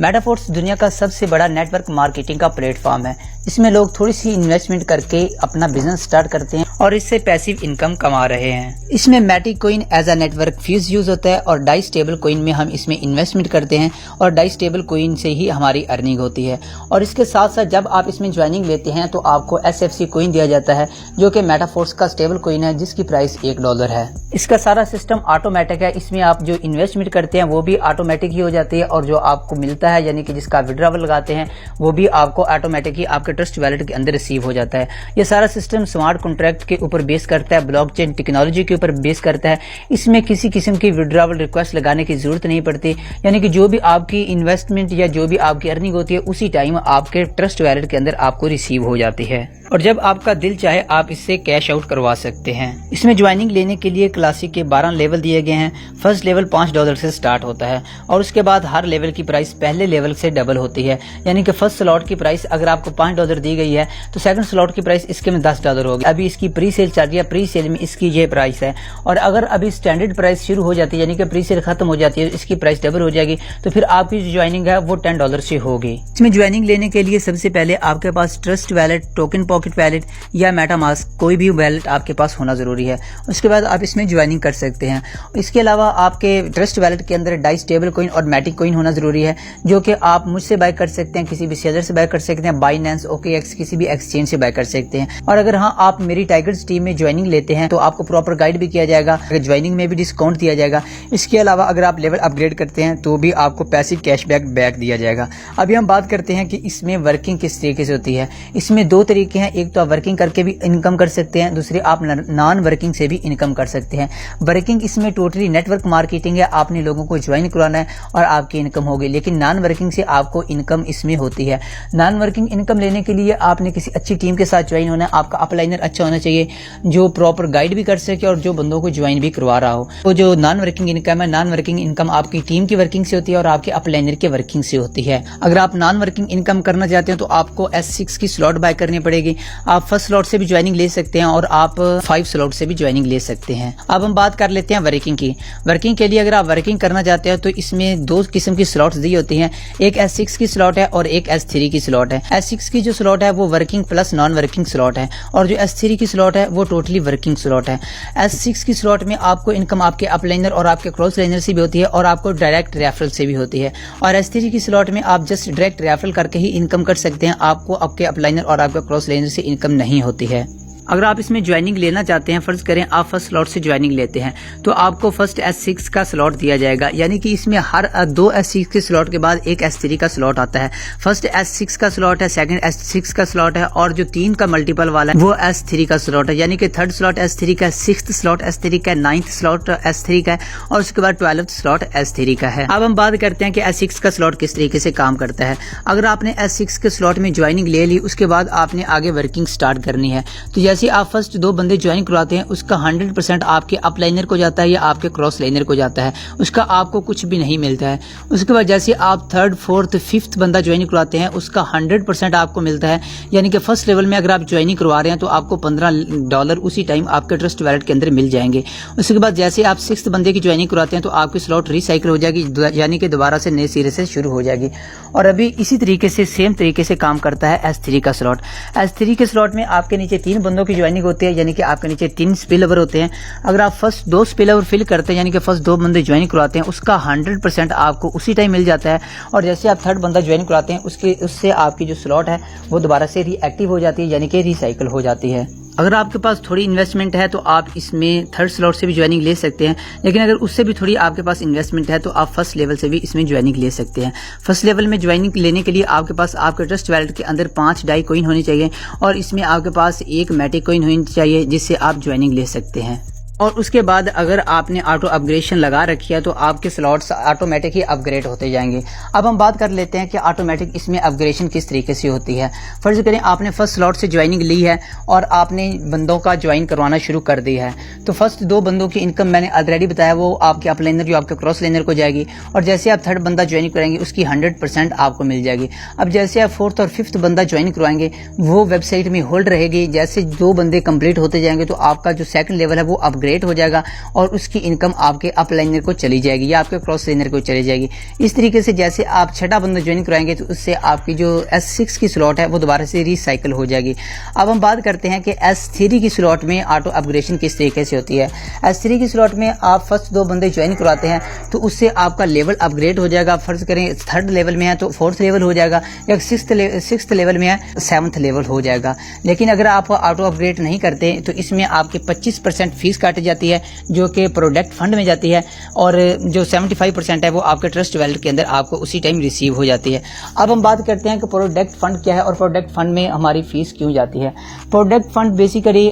Metaphors दुनिया का सबसे बड़ा नेटवर्क मार्केटिंग का प्लेटफॉर्म है। इसमें लोग थोड़ी सी इन्वेस्टमेंट करके अपना बिजनेस स्टार्ट करते हैं और इससे पैसिव इनकम कमा रहे हैं। इसमें Matic coin as a network fees use होता है और डाई स्टेबल कॉइन में हम इसमें इन्वेस्टमेंट करते हैं और डाई स्टेबल कॉइन से ही हमारी अर्निंग होती है। और इसके साथ साथ जब आप इसमें ज्वाइनिंग लेते हैं तो आपको SFC कॉइन दिया जाता है जो कि मेटाफोर्स का स्टेबल कॉइन है जिसकी प्राइस $1 है। इसका सारा सिस्टम ऑटोमेटिक है। इसमें आप जो इन्वेस्टमेंट करते हैं वो भी ऑटोमेटिक ही हो जाती है और जो आपको मिलता है यानी कि जिसका विड्रॉवल लगाते हैं वो भी आपको ऑटोमेटिक ही आपके ट्रस्ट वैलेट के अंदर रिसीव हो जाता है। ये सारा सिस्टम स्मार्ट कॉन्ट्रैक्ट के ऊपर बेस करता है, ब्लॉकचेन टेक्नोलॉजी के ऊपर बेस करता है। इसमें किसी किस्म की विड्रॉवल रिक्वेस्ट लगाने की जरूरत नहीं पड़ती, यानी कि जो भी आपकी इन्वेस्टमेंट या जो भी आपकी अर्निंग होती है उसी टाइम आपके ट्रस्ट वैलेट के अंदर आपको रिसीव हो जाती है और जब आपका दिल चाहे आप इससे कैश आउट करवा सकते हैं। इसमें ज्वाइनिंग लेने के लिए क्लासिक के 12 लेवल दिए गए हैं। फर्स्ट लेवल $5 से स्टार्ट होता है और उसके बाद हर लेवल की प्राइस पहले लेवल से डबल होती है, यानी कि फर्स्ट स्लॉट की प्राइस अगर आपको $5 दी गई है तो सेकंड स्लॉट की प्राइस इसके में $10 होगी। अभी इसकी प्री सेल चल रही है, प्री सेल में इसकी ये प्राइस है और अगर अभी स्टैंडर्ड प्राइस शुरू हो जाती है यानी कि प्री सेल खत्म हो जाती है इसकी प्राइस डबल हो जाएगी तो फिर आपकी जो ज्वाइनिंग है वो $10 से होगी। इसमें ज्वाइनिंग लेने के लिए सबसे पहले आपके पास trust wallet, token pocket wallet या मेटामास्क कोई भी वैलेट आपके पास होना जरूरी है। उसके बाद आप इसमें ज्वाइनिंग कर सकते हैं। इसके अलावा आपके ट्रस्ट वैलेट के अंदर डाई स्टेबल कॉइन और मैटिक कॉइन होना जरूरी है जो कि आप मुझसे बाय कर सकते हैं, किसी भी सेलर से बाय कर सकते हैं, बाइनेंस, OKX किसी भी एक्सचेंज से बाय कर सकते हैं। और अगर हाँ आप मेरी टाइगर्स टीम में ज्वाइनिंग लेते हैं तो आपको प्रॉपर गाइड भी किया जाएगा, ज्वाइनिंग में भी डिस्काउंट दिया जाएगा। इसके अलावा अगर आप लेवल अपग्रेड करते हैं तो भी आपको पैसिव कैशबैक बैक दिया जाएगा। अभी हम बात करते हैं कि इसमें वर्किंग किस तरीके से होती है। इसमें 2 तरीके हैं, एक तो आप वर्किंग करके भी इनकम कर सकते हैं, दूसरे आप नॉन वर्किंग से भी इनकम कर सकते हैं। वर्किंग इसमें टोटली नेटवर्क मार्केटिंग है, आपने लोगों को ज्वाइन करवाना है और आपकी इनकम होगी, लेकिन नॉन वर्किंग से आपको इनकम इसमें होती है। नॉन वर्किंग इनकम लेने के लिए आपने किसी अच्छी टीम के साथ ज्वाइन होना है, आपका अपलाइनर अच्छा होना चाहिए जो प्रॉपर गाइड भी कर सके और जो बंदों को ज्वाइन भी करवा रहा हो। तो जो नॉन वर्किंग इनकम है, नॉन वर्किंग इनकम आपकी टीम की वर्किंग से होती है और आपके अपलाइनर के वर्किंग से होती है। अगर आप नॉन वर्किंग इनकम करना चाहते हैं तो आपको S6 की स्लॉट बाय करनी पड़ेगी। आप फर्स्ट स्लॉट से भी ज्वाइनिंग ले सकते हैं और आप 5 स्लॉट से भी ज्वाइनिंग ले सकते हैं। अब हम बात कर लेते हैं वर्किंग की। वर्किंग के लिए अगर आप वर्किंग करना चाहते हैं तो इसमें 2 किस्म की स्लॉट्स दी होती हैं, एक S6 की स्लॉट है और एक S3 की स्लॉट है। S6 की जो स्लॉट है वो working plus non working slot है और जो S3 की स्लॉट है वो टोटली वर्किंग स्लॉट है। S6 की स्लॉट में आपको इनकम आपके अपलाइनर और आपके क्रॉस लाइनर से भी होती है और आपको डायरेक्ट रेफरल से भी होती है और S3 की स्लॉट में आप जस्ट डायरेक्ट रेफरल करके ही इनकम कर सकते हैं, आपको आपके अपलाइनर और आपके क्रॉस लाइनर से इनकम नहीं होती है। अगर आप इसमें ज्वाइनिंग लेना चाहते हैं, फर्ज करें आप फर्स्ट स्लॉट से ज्वाइनिंग लेते हैं तो आपको फर्स्ट S6 का स्लॉट दिया जाएगा, यानी कि इसमें हर 2 S6 के स्लॉट के बाद एक S3 का स्लॉट आता है। फर्स्ट S6 का स्लॉट है, सेकंड S6 का स्लॉट है और जो 3 का मल्टीपल वाला है वो S3 का स्लॉट है, यानी कि थर्ड स्लॉट S3 का, 6th स्लॉट S3 का, 9th स्लॉट S3 का है और उसके बाद 12th स्लॉट S3 का है। अब हम बात करते हैं कि S6 का स्लॉट किस तरीके से काम करता है। अगर आपने S6 के स्लॉट में ज्वाइनिंग ले ली उसके बाद आपने आगे वर्किंग स्टार्ट करनी है तो जैसे आप फर्स्ट 2 बंदे ज्वाइन करवाते हैं उसका 100% आपके अपलाइनर को जाता है या आपके क्रॉस लाइनर को जाता है, उसका आपको कुछ भी नहीं मिलता है। उसके बाद जैसे आप 3rd, 4th, 5th बंदा ज्वाइन करवाते हैं उसका 100% आपको मिलता है, यानी कि फर्स्ट लेवल में अगर आप ज्वाइनिंग करवा रहे हैं तो आपको $15 उसी टाइम आपके ट्रस्ट वैलेट के अंदर मिल जाएंगे। उसके बाद जैसे आप 6th बंदे की ज्वाइनिंग करवाते हैं तो आपकी स्लॉट रिसाइकिल हो जाएगी, यानी कि दोबारा से नए सिरे से शुरू हो जाएगी। और अभी इसी तरीके से सेम तरीके से काम करता है S3 का स्लॉट। S3 के स्लॉट में आपके नीचे 3 बंदों की ज्वाइनिंग होती है, यानी कि आपके नीचे 3 स्पिल ओवर होते हैं। अगर आप फर्स्ट 2 स्पिल ओवर फिल करते हैं यानी कि फर्स्ट 2 बंदे ज्वाइन करवाते हैं उसका 100% आपको उसी टाइम मिल जाता है और जैसे आप 3rd बंदा ज्वाइन करवाते हैं उससे आपकी जो स्लॉट है वो दोबारा से रीएक्टिव हो जाती है, यानी कि रिसाइकिल हो जाती है। अगर आपके पास थोड़ी इन्वेस्टमेंट है तो आप इसमें 3rd स्लॉट से भी ज्वाइनिंग ले सकते हैं, लेकिन अगर उससे भी थोड़ी आपके पास इन्वेस्टमेंट है तो आप फर्स्ट लेवल से भी इसमें ज्वाइनिंग ले सकते हैं। फर्स्ट लेवल में ज्वाइनिंग लेने के लिए आपके पास आपके ट्रस्ट वैलेट के अंदर 5 डाई कॉइन होनी चाहिए और इसमें आपके पास 1 मैटिक कॉइन होनी चाहिए जिससे आप ज्वाइनिंग ले सकते हैं। और उसके बाद अगर आपने ऑटो अपग्रेडेशन लगा रखी है तो आपके स्लॉट्स ऑटोमेटिक ही अपग्रेड होते जाएंगे। अब हम बात कर लेते हैं कि ऑटोमेटिक इसमें अपग्रेडेशन किस तरीके से होती है। फर्ज करें आपने फर्स्ट स्लॉट से ज्वाइनिंग ली है और आपने बंदों का ज्वाइन करवाना शुरू कर दिया है तो फर्स्ट 2 बंदों की इनकम मैंने ऑलरेडी बताया वो आपके अपलाइनर जो आपके क्रॉस लाइनर को जाएगी और जैसे आप 3rd बंदा ज्वाइन कराएंगे उसकी 100% आपको मिल जाएगी। अब जैसे आप 4th और 5th बंदा ज्वाइन करवाएंगे वो वेबसाइट में होल्ड रहेगी, जैसे 2 बंदे कंप्लीट होते जाएंगे तो आपका जो सेकंड लेवल है वो अपग्रेड अपग्रेड हो जाएगा और उसकी इनकम आपके अपलाइनर को चली जाएगी या आपके क्रॉस लाइनर को चली जाएगी। इस तरीके से जैसे आप छठा बंदा ज्वाइन कराएंगे तो उससे आपकी जो S6 की स्लॉट है वो दोबारा से रिसाइकिल हो जाएगी। अब हम बात करते हैं कि S3 की स्लॉट में ऑटो अपग्रेडेशन किस तरीके से होती है। S3 की स्लॉट में आप फर्स्ट 2 बंदे ज्वाइन करवाते हैं तो उससे आपका लेवल अपग्रेड हो जाएगा। फर्ज करें 3rd लेवल में है तो 4th लेवल हो जाएगा, या 6th लेवल में है 7th लेवल हो जाएगा। लेकिन अगर आप ऑटो अपग्रेड नहीं करते तो इसमें आपके 25% फीस काटी जाती है जो कि प्रोडक्ट फंड में जाती है, और जो 75% है वो आपके ट्रस्ट वैलेट के अंदर आपको उसी टाइम रिसीव हो जाती है। अब हम बात करते हैं कि प्रोडक्ट फंड क्या है और प्रोडक्ट फंड में हमारी फीस क्यों जाती है। प्रोडक्ट फंड बेसिकली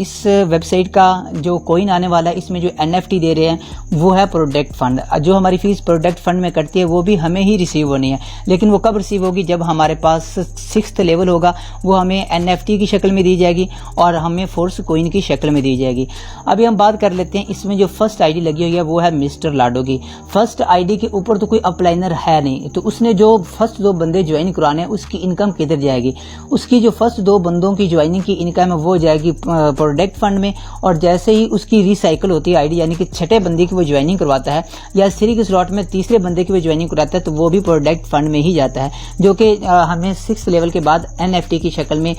इस वेबसाइट का जो कॉइन आने वाला है इसमें जो NFT दे रहे हैं वो है प्रोडक्ट फंड। जो हमारी फीस प्रोडक्ट फंड में कटती है वो भी हमें ही रिसीव होनी है, लेकिन वो कब रिसीव होगी, जब हमारे पास 6th लेवल होगा वो हमें NFT की शक्ल में दी जाएगी और हमें फोर्स कॉइन की शक्ल में दी जाएगी। अभी हम बात कर लेते हैं इसमें जो फर्स्ट आईडी लगी हुई है वो है मिस्टर लाडो की। फर्स्ट आईडी के ऊपर तो कोई अपलाइनर है नहीं, तो उसने जो फर्स्ट 2 बंदे ज्वाइन करवाने हैं उसकी इनकम किधर जाएगी। उसकी जो फर्स्ट 2 बंदों की ज्वाइनिंग की इनकम है वो जाएगी प्रोडक्ट फंड में, और जैसे ही उसकी रिसाइकिल होती है आईडी, यानी कि छठे बंदे की वो ज्वाइनिंग करवाता है या S3 की स्लॉट में तीसरे बंदे की वो ज्वाइनिंग कराता है तो वो भी प्रोडक्ट फंड में ही जाता है, जो कि हमें 6th लेवल के बाद NFT की शक्ल में